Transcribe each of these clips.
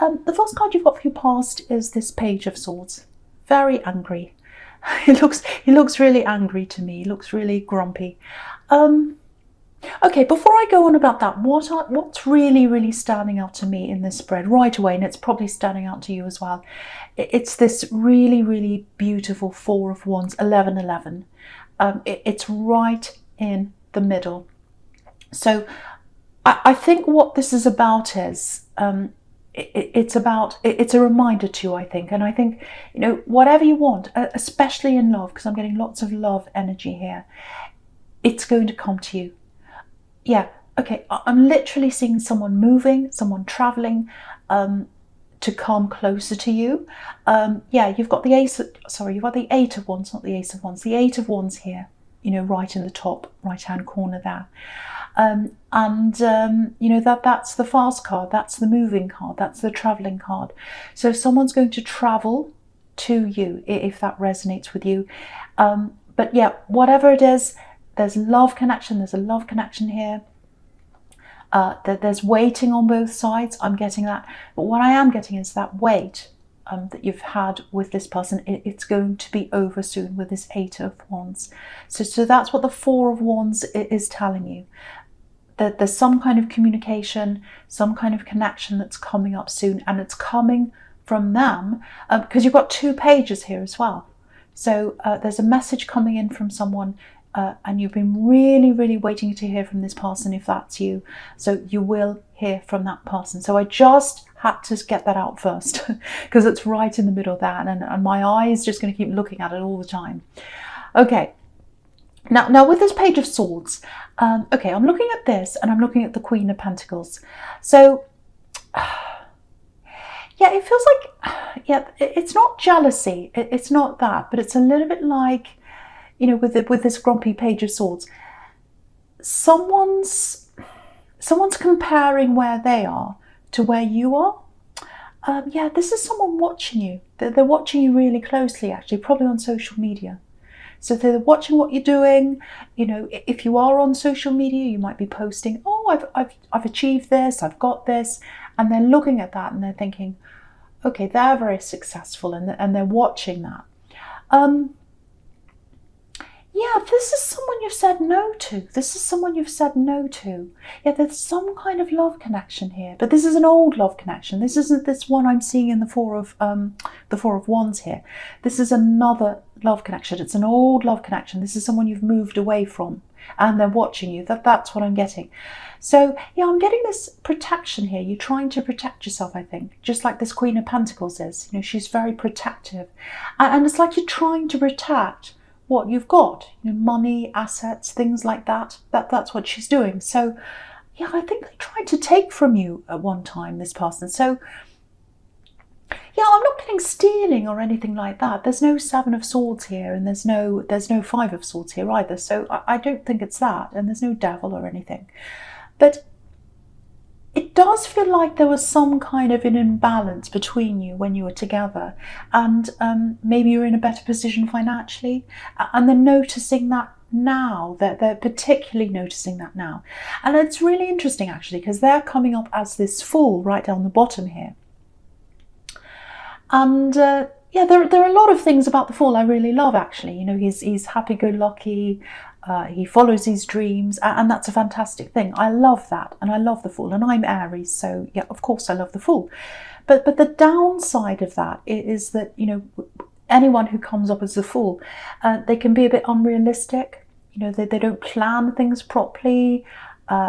The first card you've got for your past is this Page of Swords. Very angry. He looks really angry to me. He looks really grumpy. Okay, before I go on about that, what's really standing out to me in this spread right away, and it's probably standing out to you as well, it's this really beautiful Four of Wands, 1111. It's right in the middle. So I think what this is about is it's a reminder to you, I think. And I think, whatever you want, especially in love, because I'm getting lots of love energy here, it's going to come to you. Yeah, okay, I'm literally seeing someone moving, someone traveling to come closer to you. Yeah, you've got the Eight of Wands, not the Ace of Wands, the Eight of Wands here, right in the top right-hand corner there. That's the fast card, that's the moving card, that's the traveling card. So someone's going to travel to you, if that resonates with you. But yeah, whatever it is, there's love connection, there's a love connection here. There's waiting on both sides, I'm getting that. But what I am getting is that wait that you've had with this person, it's going to be over soon with this Eight of Wands. So that's what the Four of Wands is telling you. That there's some kind of communication, some kind of connection that's coming up soon, and it's coming from them, because you've got two pages here as well. So there's a message coming in from someone, and you've been really waiting to hear from this person, if that's you. So you will hear from that person. So I just had to get that out first because it's right in the middle of that, and my eye is just going to keep looking at it all the time. Okay. Now with this Page of Swords, okay, I'm looking at this and I'm looking at the Queen of Pentacles. So, yeah, it feels like, yeah, it's not jealousy, it's not that, but it's a little bit like, with this grumpy Page of Swords, someone's comparing where they are to where you are. Yeah, this is someone watching you. They're watching you really closely, actually, probably on social media. So they're watching what you're doing. If you are on social media, you might be posting, oh, I've achieved this, I've got this. And they're looking at that and they're thinking, okay, they're very successful, and they're watching that. Yeah, this is someone you've said no to. This is someone you've said no to. Yeah, there's some kind of love connection here, but this is an old love connection. This isn't this one I'm seeing in the Four of Wands here. This is another love connection. It's an old love connection. This is someone you've moved away from, and they're watching you. That's what I'm getting. So yeah, I'm getting this protection here. You're trying to protect yourself, I think, just like this Queen of Pentacles is. She's very protective, and it's like you're trying to protect what you've got, money, assets, things like that. That's what she's doing. So yeah, I think they tried to take from you at one time, this person. So yeah, I'm not getting stealing or anything like that. There's no Seven of Swords here, and there's no Five of Swords here either. So I don't think it's that, and there's no devil or anything. But it does feel like there was some kind of an imbalance between you when you were together, and maybe you're in a better position financially, and they're noticing that now. They're particularly noticing that now. And it's really interesting, actually, because they're coming up as this Fool right down the bottom here. And yeah, there are a lot of things about the Fool I really love, actually. He's happy-go-lucky. He follows his dreams, and that's a fantastic thing. I love that, and I love the Fool, and I'm Aries, so yeah, of course I love the Fool. But the downside of that is that, anyone who comes up as the Fool, they can be a bit unrealistic. They don't plan things properly.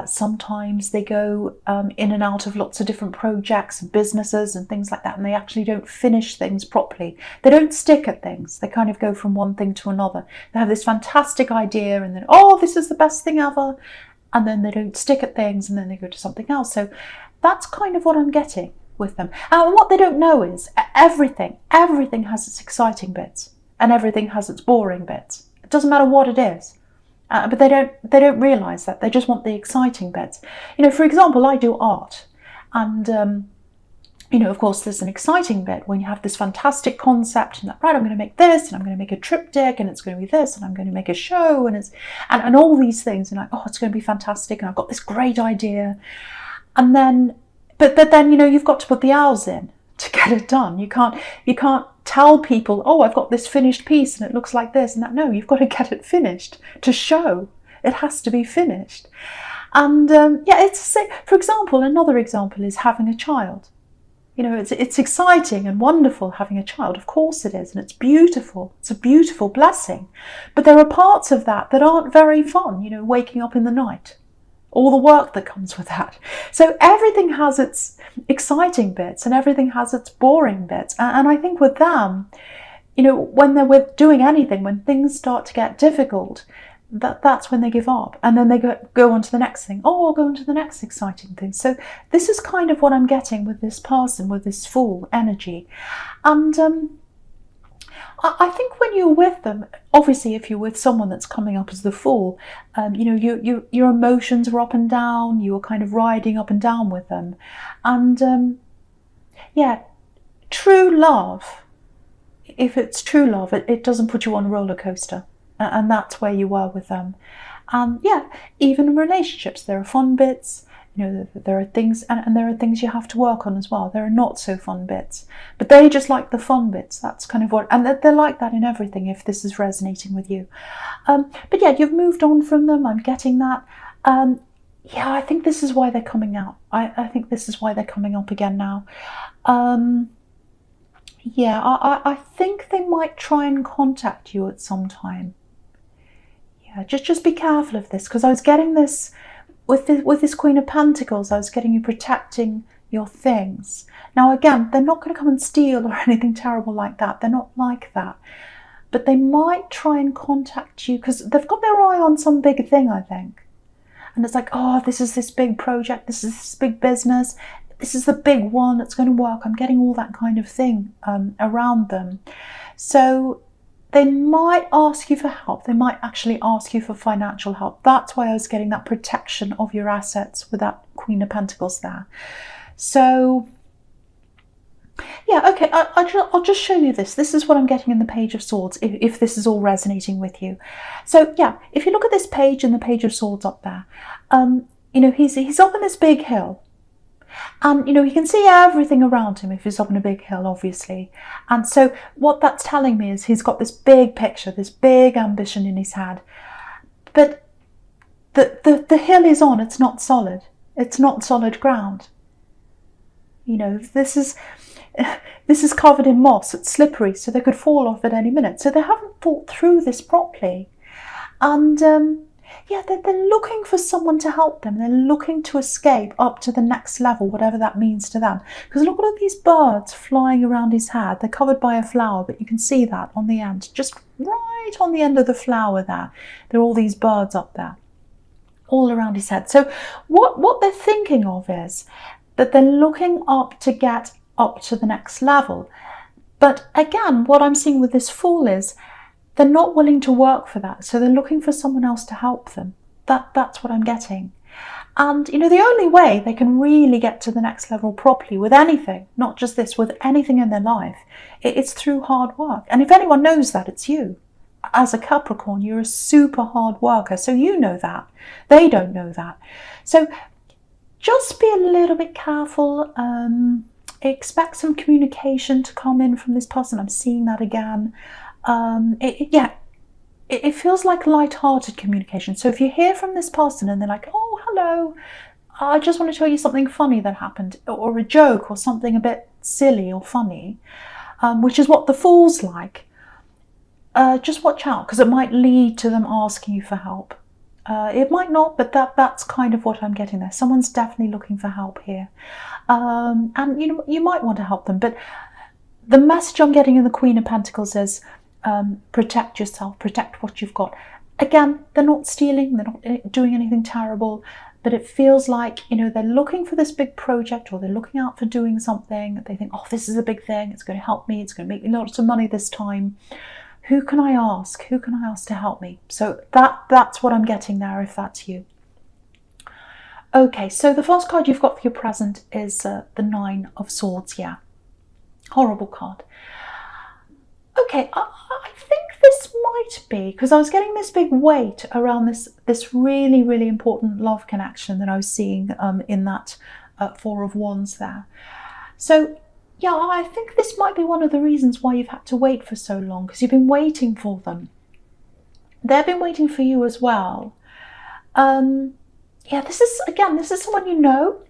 Sometimes they go in and out of lots of different projects and businesses and things like that, and they actually don't finish things properly. They don't stick at things. They kind of go from one thing to another. They have this fantastic idea, and then, oh, this is the best thing ever, and then they don't stick at things, and then they go to something else. So that's kind of what I'm getting with them. And what they don't know is everything has its exciting bits, and everything has its boring bits. It doesn't matter what it is. But they don't realise that. They just want the exciting bits. For example, I do art, and of course, there's an exciting bit when you have this fantastic concept, and that, right, I'm going to make this, and I'm going to make a triptych, and it's going to be this, and I'm going to make a show, and all these things, and like, oh, it's going to be fantastic, and I've got this great idea, and then but then, you know, you've got to put the hours in to get it done. You can't tell people, oh, I've got this finished piece and it looks like this and that. No, you've got to get it finished to show. It has to be finished. And yeah, for example, another example is having a child. You know, it's exciting and wonderful having a child. Of course it is, and it's beautiful. It's a beautiful blessing. But there are parts of that that aren't very fun, you know, waking up in the night, all the work that comes with that. So everything has its exciting bits and everything has its boring bits. And I think with them, you know, when they're doing anything, when things start to get difficult, that's when they give up, and then they go on to the next thing. Oh, I'll go on to the next exciting thing. So this is kind of what I'm getting with this person, with this Fool energy. And I think when you're with them, obviously if you're with someone that's coming up as the Fool, you know, your emotions are up and down, you're kind of riding up and down with them. And yeah, true love, if it's true love, it doesn't put you on a roller coaster. And that's where you are with them. Yeah, even in relationships, there are fun bits, you know, there are things, and there are things you have to work on as well. There are not so fun bits, but they just like the fun bits. That's kind of what, and they're like that in everything, if this is resonating with you. But yeah, you've moved on from them. I'm getting that. Yeah, I think this is why they're coming out. I think this is why they're coming up again now. Yeah, I think they might try and contact you at some time. Yeah, just be careful of this, because I was getting this with this Queen of Pentacles. I was getting you protecting your things. Now again, they're not going to come and steal or anything terrible like that. They're not like that. But they might try and contact you because they've got their eye on some big thing, I think. And it's like, oh, this is this big project. This is this big business. This is the big one that's going to work. I'm getting all that kind of thing around them. So they might ask you for help. They might actually ask you for financial help. That's why I was getting that protection of your assets with that Queen of Pentacles there. So yeah, okay, I'll just show you this. This is what I'm getting in the Page of Swords, if this is all resonating with you. So yeah, if you look at this page and the Page of Swords up there, you know, he's up on this big hill. And, you know, he can see everything around him if he's up on a big hill, obviously. And so what that's telling me is he's got this big picture, this big ambition in his head. But the hill is on, it's not solid. It's not solid ground. You know, this is covered in moss, it's slippery, so they could fall off at any minute. So they haven't thought through this properly. And yeah, they're looking for someone to help them. They're looking to escape up to the next level, whatever that means to them. Because look at these birds flying around his head. They're covered by a flower, but you can see that on the end. Just right on the end of the flower there. There are all these birds up there, all around his head. So what they're thinking of is that they're looking up to get up to the next level. But again, what I'm seeing with this Fool is they're not willing to work for that, so they're looking for someone else to help them. That's what I'm getting. And, you know, the only way they can really get to the next level properly with anything, not just this, with anything in their life, it's through hard work. And if anyone knows that, it's you. As a Capricorn, you're a super hard worker, so you know that. They don't know that. So just be a little bit careful. Expect some communication to come in from this person. I'm seeing that again. It feels like light-hearted communication. So if you hear from this person and they're like, oh, hello, I just want to tell you something funny that happened, or a joke, or something a bit silly or funny, which is what the Fool's like, just watch out, because it might lead to them asking you for help. It might not, but that's kind of what I'm getting there. Someone's definitely looking for help here. And you might want to help them, but the message I'm getting in the Queen of Pentacles is protect yourself, protect what you've got. Again, they're not stealing, they're not doing anything terrible, but it feels like, you know, they're looking for this big project, or they're looking out for doing something. They think, oh, this is a big thing, it's going to help me, it's going to make me lots of money this time. Who can I ask? Who can I ask to help me? So that's what I'm getting there, if that's you. Okay, so the first card you've got for your present is the Nine of Swords. Yeah, horrible card. Okay, I think this might be, because I was getting this big weight around this really, really important love connection that I was seeing in that Four of Wands there. So yeah, I think this might be one of the reasons why you've had to wait for so long, because you've been waiting for them. They've been waiting for you as well. Yeah, this is someone you know.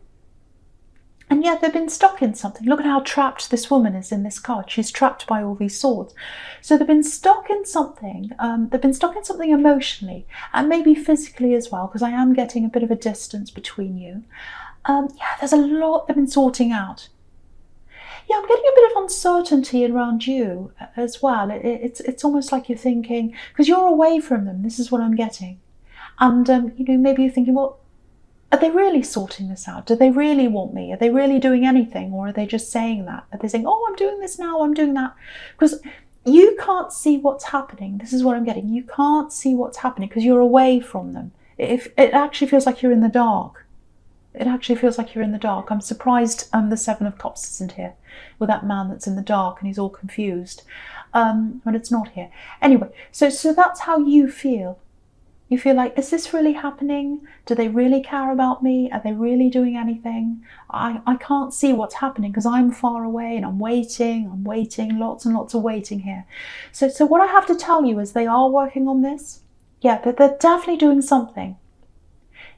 And yet they've been stuck in something. Look at how trapped this woman is in this card. She's trapped by all these swords. So they've been stuck in something. They've been stuck in something emotionally and maybe physically as well, because I am getting a bit of a distance between you. Yeah, there's a lot they've been sorting out. Yeah, I'm getting a bit of uncertainty around you as well. It's almost like you're thinking, because you're away from them, this is what I'm getting. And, maybe you're thinking, well, are they really sorting this out? Do they really want me? Are they really doing anything? Or are they just saying that? Are they saying, oh, I'm doing this now, I'm doing that? Because you can't see what's happening. This is what I'm getting. You can't see what's happening because you're away from them. It actually feels like you're in the dark. It actually feels like you're in the dark. I'm surprised the Seven of Cups isn't here with that man that's in the dark and he's all confused. But it's not here. Anyway, so that's how you feel. You feel like, is this really happening? Do they really care about me? Are they really doing anything? I can't see what's happening because I'm far away and I'm waiting, lots and lots of waiting here. So what I have to tell you is they are working on this. Yeah, they're definitely doing something.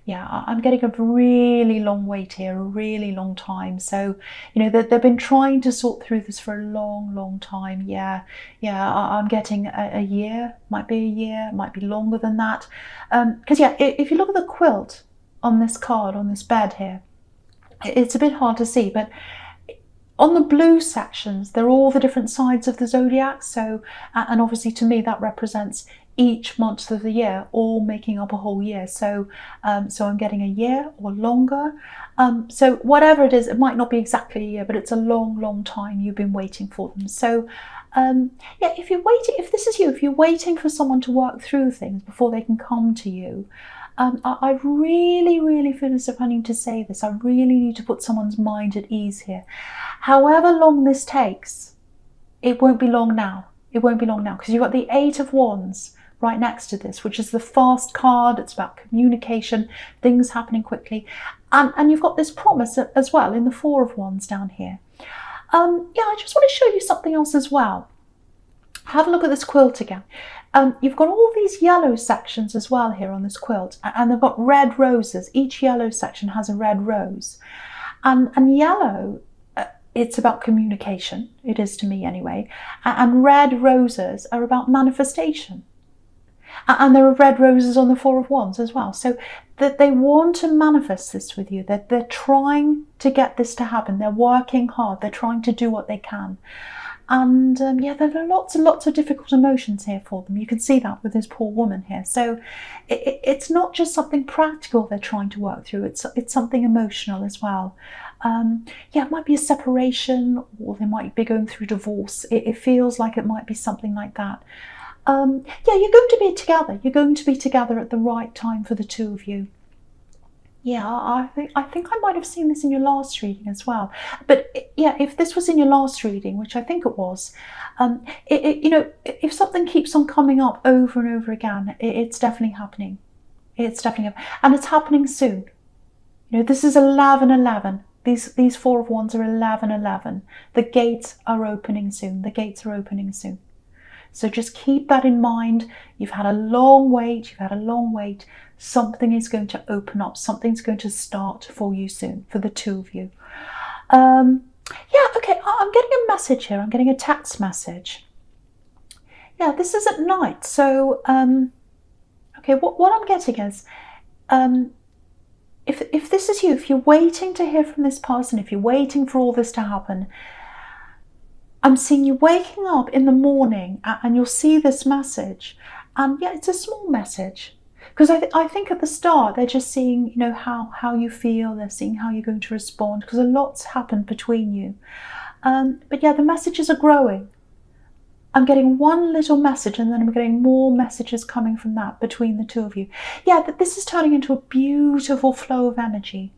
Yeah, I'm getting a really long wait here, a really long time. So, they've been trying to sort through this for a long, long time. Yeah, I'm getting a year, might be a year, might be longer than that. Because, if you look at the quilt on this card, on this bed here, it's a bit hard to see, but on the blue sections, they're all the different sides of the zodiac. So, and obviously to me, that represents each month of the year, all making up a whole year. So I'm getting a year or longer. So whatever it is, it might not be exactly a year, but it's a long, long time you've been waiting for them. So if you're waiting, if this is you, if you're waiting for someone to work through things before they can come to you, I really, really feel as if I need to say this. I really need to put someone's mind at ease here. However long this takes, it won't be long now. It won't be long now because you've got the Eight of Wands right next to this, which is the fast card. It's about communication, things happening quickly. And you've got this promise as well in the Four of Wands down here. I just want to show you something else as well. Have a look at this quilt again. You've got all these yellow sections as well here on this quilt, and they've got red roses. Each yellow section has a red rose. And yellow, it's about communication. It is to me anyway. And red roses are about manifestation. And there are red roses on the Four of Wands as well. So that they want to manifest this with you. They're trying to get this to happen. They're working hard. They're trying to do what they can. And there are lots and lots of difficult emotions here for them. You can see that with this poor woman here. So it's not just something practical they're trying to work through. It's something emotional as well. It might be a separation, or they might be going through divorce. It feels like it might be something like that. You're going to be together. You're going to be together at the right time for the two of you. Yeah, I think I might have seen this in your last reading as well. But if this was in your last reading, which I think it was, if something keeps on coming up over and over again, it's definitely happening. It's definitely happening, and it's happening soon. This is 11/11. These Four of Wands are 11/11. The gates are opening soon. The gates are opening soon. So just keep that in mind. You've had a long wait. You've had a long wait. Something is going to open up. Something's going to start for you soon, for the two of you. Okay, I'm getting a message here. I'm getting a text message. Yeah, this is at night. So, okay, what I'm getting is, if this is you, if you're waiting to hear from this person, if you're waiting for all this to happen, I'm seeing you waking up in the morning and you'll see this message. And it's a small message. Because I think at the start, they're just seeing, how you feel. They're seeing how you're going to respond. Because a lot's happened between you. But the messages are growing. I'm getting one little message and then I'm getting more messages coming from that between the two of you. This is turning into a beautiful flow of energy.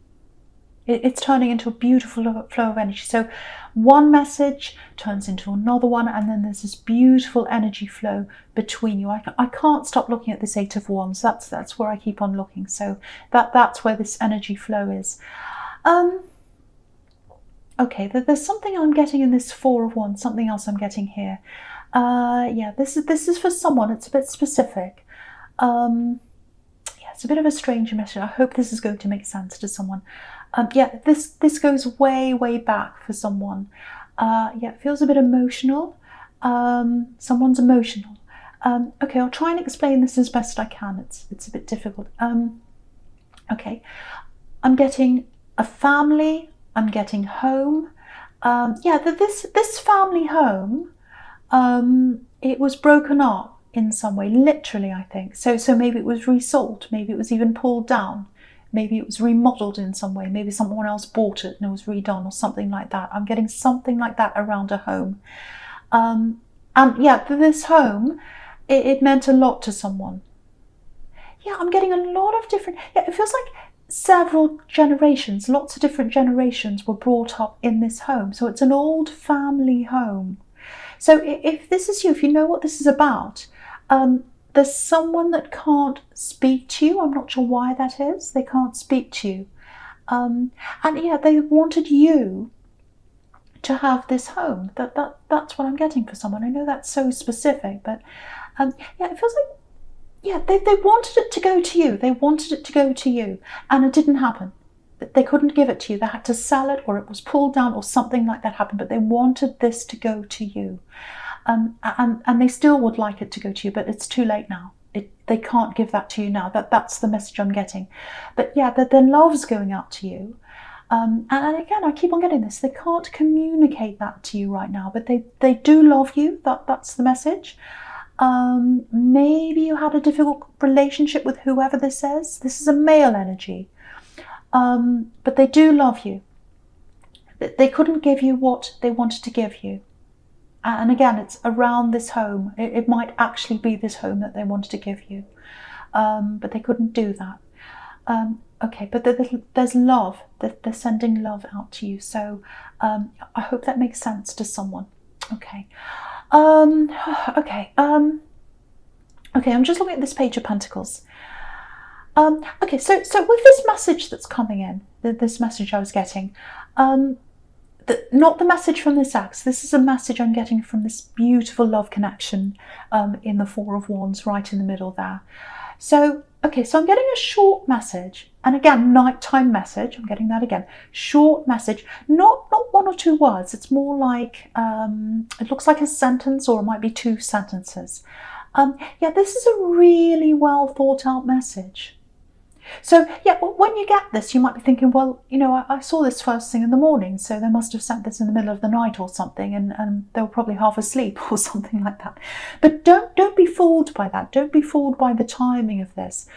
It's turning into a beautiful flow of energy. So one message turns into another one, and then there's this beautiful energy flow between you. I can't stop looking at this Eight of Wands. That's where I keep on looking. So that's where this energy flow is. Okay, there's something I'm getting in this Four of Wands, something else I'm getting here. Yeah, this is for someone. It's a bit specific. Yeah, it's a bit of a strange message. I hope this is going to make sense to someone. Yeah, this goes way back for someone. Yeah, it feels a bit emotional. Someone's emotional. Okay, I'll try and explain this as best I can. It's a bit difficult. Okay, I'm getting a family. I'm getting home. Yeah, this family home, it was broken up in some way, literally, I think. So maybe it was resold, maybe it was even pulled down, maybe it was remodeled in some way, maybe someone else bought it and it was redone or something like that. I'm getting something like that around a home. And yeah, this home, it meant a lot to someone. Yeah, I'm getting a lot of different, yeah, it feels like several generations, lots of different generations were brought up in this home. So it's an old family home. So if this is you, if you know what this is about, there's someone that can't speak to you. I'm not sure why that is. They can't speak to you. And yeah, they wanted you to have this home. That's what I'm getting for someone. I know that's so specific, but yeah, it feels like, yeah, they wanted it to go to you. They wanted it to go to you, and it didn't happen. They couldn't give it to you. They had to sell it, or it was pulled down, or something like that happened. But they wanted this to go to you, and they still would like it to go to you. But it's too late now. They can't give that to you now. That's the message I'm getting. But yeah, that their love's going out to you. And again, I keep on getting this. They can't communicate that to you right now, but they do love you. That's the message. Maybe you had a difficult relationship with whoever this is. This is a male energy. But they do love you. They couldn't give you what they wanted to give you. And again, it's around this home. It might actually be this home that they wanted to give you. But they couldn't do that. Okay, but there's love. They're sending love out to you. So I hope that makes sense to someone. Okay. Okay, I'm just looking at this Page of Pentacles. Okay, so with this message that's coming in, this message I was getting, not the message from this ex, this is a message I'm getting from this beautiful love connection in the Four of Wands, right in the middle there. So, okay, so I'm getting a short message, and again, nighttime message, I'm getting that again. Short message, not one or two words, it's more like, it looks like a sentence, or it might be two sentences. Yeah, this is a really well thought out message. So yeah, when you get this, you might be thinking, well, you know, I saw this first thing in the morning, so they must have sent this in the middle of the night or something, and they were probably half asleep or something like that. But don't be fooled by that. Don't be fooled by the timing of this.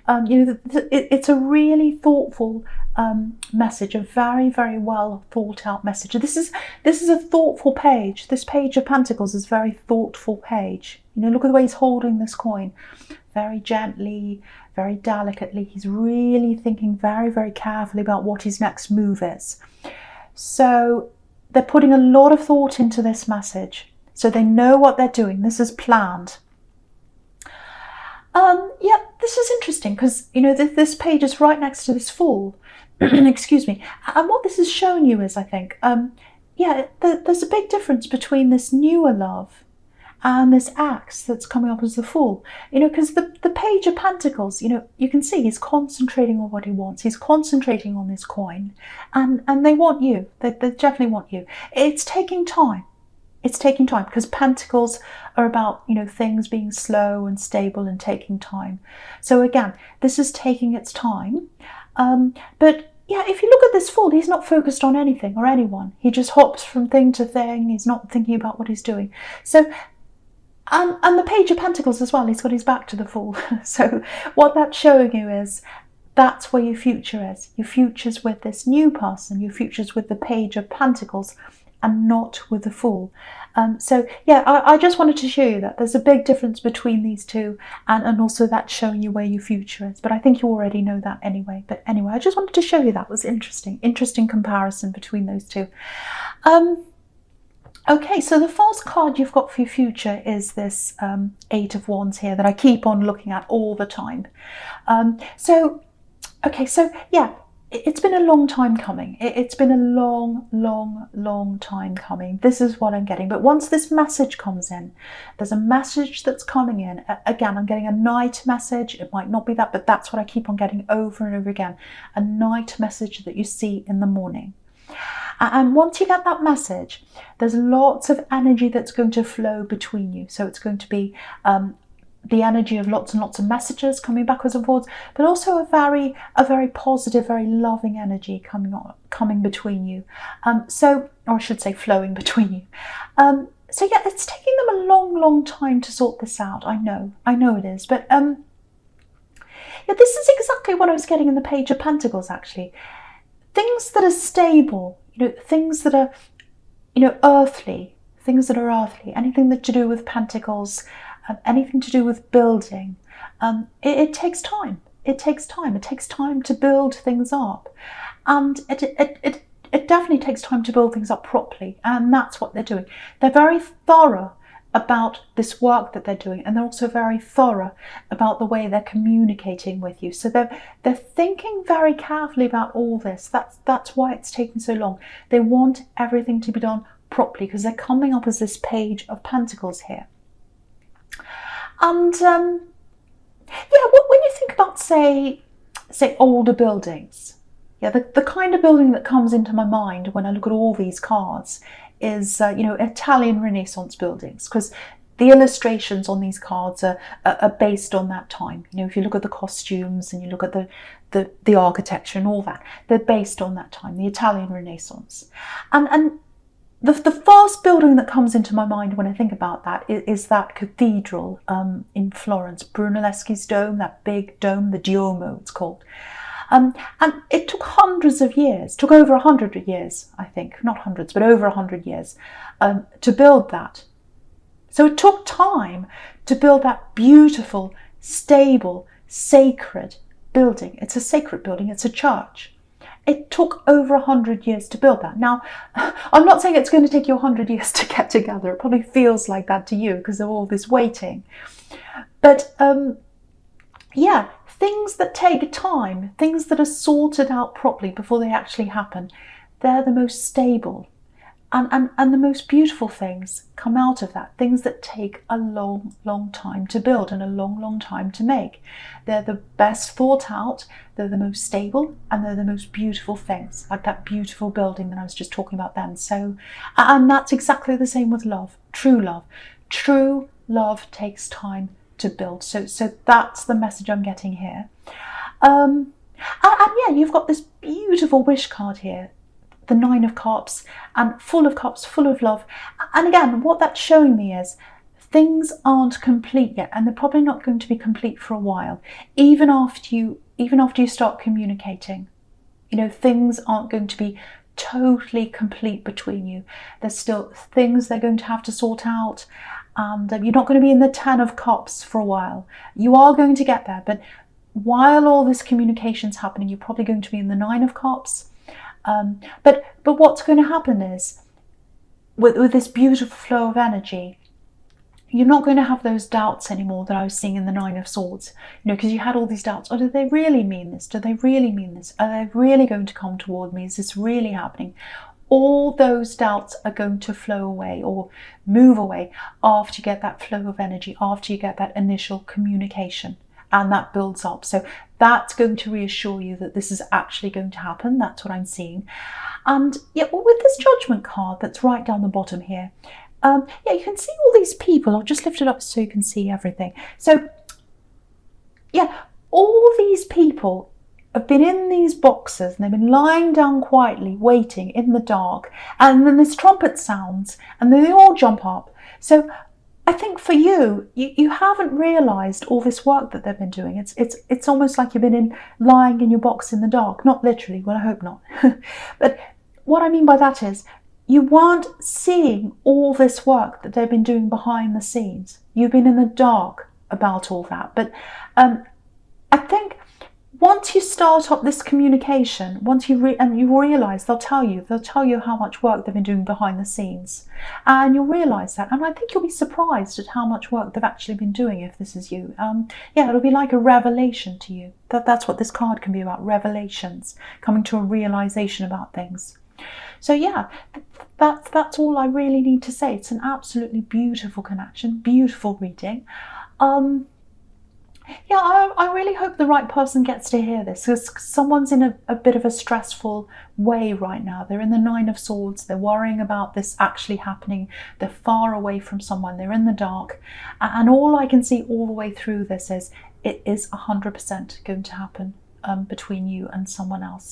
You know, it's a really thoughtful message, a very well thought out message. This is a thoughtful page. This Page of Pentacles is a very thoughtful page. You know, look at the way he's holding this coin, very gently, very delicately. He's really thinking very carefully about what his next move is. So they're putting a lot of thought into this message, so they know what they're doing. This is planned. Yeah, this is interesting because, you know, this page is right next to this Fool. Excuse me. And what this is showing you is, I think, yeah, there's a big difference between this newer love and this axe that's coming up as the Fool. You know, because the Page of Pentacles, you know, you can see he's concentrating on what he wants. He's concentrating on this coin, and they want you. They definitely want you. It's taking time. It's taking time, because Pentacles are about, you know, things being slow and stable and taking time. So again, this is taking its time. But yeah, if you look at this Fool, he's not focused on anything or anyone. He just hops from thing to thing. He's not thinking about what he's doing. So, and the Page of Pentacles as well, he's got his back to the Fool. So what that's showing you is that's where your future is. Your future's with this new person. Your future's with the Page of Pentacles, and not with the Fool. So yeah, I just wanted to show you that there's a big difference between these two, and also that's showing you where your future is. But I think you already know that anyway. But anyway, I just wanted to show you that. It was interesting comparison between those two. Okay, so the false card you've got for your future is this Eight of Wands here that I keep on looking at all the time. Okay, so yeah, it's been a long time coming. It's been a long time coming. This is what I'm getting. But once this message comes in, there's a message that's coming in. Again, I'm getting a night message. It might not be that, but that's what I keep on getting over and over again. A night message that you see in the morning. And once you get that message, there's lots of energy that's going to flow between you. So it's going to be the energy of lots and lots of messages coming backwards and forwards, but also a very positive, very loving energy coming between you. Or I should say flowing between you. So yeah, it's taking them a long time to sort this out. I know it is. But yeah, this is exactly what I was getting in the Page of Pentacles, actually. Things that are stable, things that are, earthly, anything that to do with Pentacles, anything to do with building, it takes time. It takes time to build things up, and it definitely takes time to build things up properly. And that's what they're doing. They're very thorough about this work that they're doing, and they're also very thorough about the way they're communicating with you. So they're thinking very carefully about all this. That's why it's taking so long. They want everything to be done properly because they're coming up as this Page of Pentacles here. And yeah, when you think about say older buildings, yeah, the kind of building that comes into my mind when I look at all these cards is Italian Renaissance buildings, because the illustrations on these cards are based on that time. If you look at the costumes and you look at the architecture and all that, they're based on that time, the Italian Renaissance. And the first building that comes into my mind when I think about that is that cathedral in Florence, Brunelleschi's dome, that big dome, the Duomo it's called. And it took hundreds of years, took over 100 years, I think, not hundreds, but over 100 years to build that. So it took time to build that beautiful, stable, sacred building. It's a sacred building, it's a church. It took over 100 years to build that. Now, I'm not saying it's going to take you 100 years to get together. It probably feels like that to you because of all this waiting. But yeah, things that take time, things that are sorted out properly before they actually happen, they're the most stable. And the most beautiful things come out of that. Things that take a long time to build and a long time to make. They're the best thought out, they're the most stable, and they're the most beautiful things, like that beautiful building that I was just talking about then. So, and that's exactly the same with love, true love. True love takes time to build. So that's the message I'm getting here. And yeah, you've got this beautiful wish card here, the Nine of Cups, and full of cups, full of love. And again, what that's showing me is things aren't complete yet, and they're probably not going to be complete for a while. Even after you start communicating, things aren't going to be totally complete between you. There's still things they're going to have to sort out, and you're not going to be in the Ten of Cups for a while. You are going to get there, but while all this communication's happening, you're probably going to be in the Nine of Cups. But what's going to happen is, with this beautiful flow of energy, you're not going to have those doubts anymore that I was seeing in the Nine of Swords. Because you had all these doubts. Oh, do they really mean this? Do they really mean this? Are they really going to come toward me? Is this really happening? All those doubts are going to flow away or move away after you get that flow of energy, after you get that initial communication. And that builds up. So that's going to reassure you that this is actually going to happen. That's what I'm seeing. And yeah, well, with this Judgment card that's right down the bottom here, yeah, you can see all these people. I'll just lift it up so you can see everything. So yeah, all these people have been in these boxes and they've been lying down quietly, waiting in the dark. And then this trumpet sounds and then they all jump up. So I think for you haven't realised all this work that they've been doing. It's almost like you've been lying in your box in the dark. Not literally, well, I hope not. But what I mean by that is you weren't seeing all this work that they've been doing behind the scenes. You've been in the dark about all that. But I think once you start up this communication, once you realize, they'll tell you how much work they've been doing behind the scenes, and you'll realize that. And I think you'll be surprised at how much work they've actually been doing if this is you. Yeah, it'll be like a revelation to you. That's what this card can be about: revelations, coming to a realization about things. So yeah, that's all I really need to say. It's an absolutely beautiful connection, beautiful reading. Yeah, I really hope the right person gets to hear this, because someone's in a bit of a stressful way right now. They're in the Nine of Swords. They're worrying about this actually happening. They're far away from someone. They're in the dark. And all I can see all the way through this is it is 100% going to happen between you and someone else.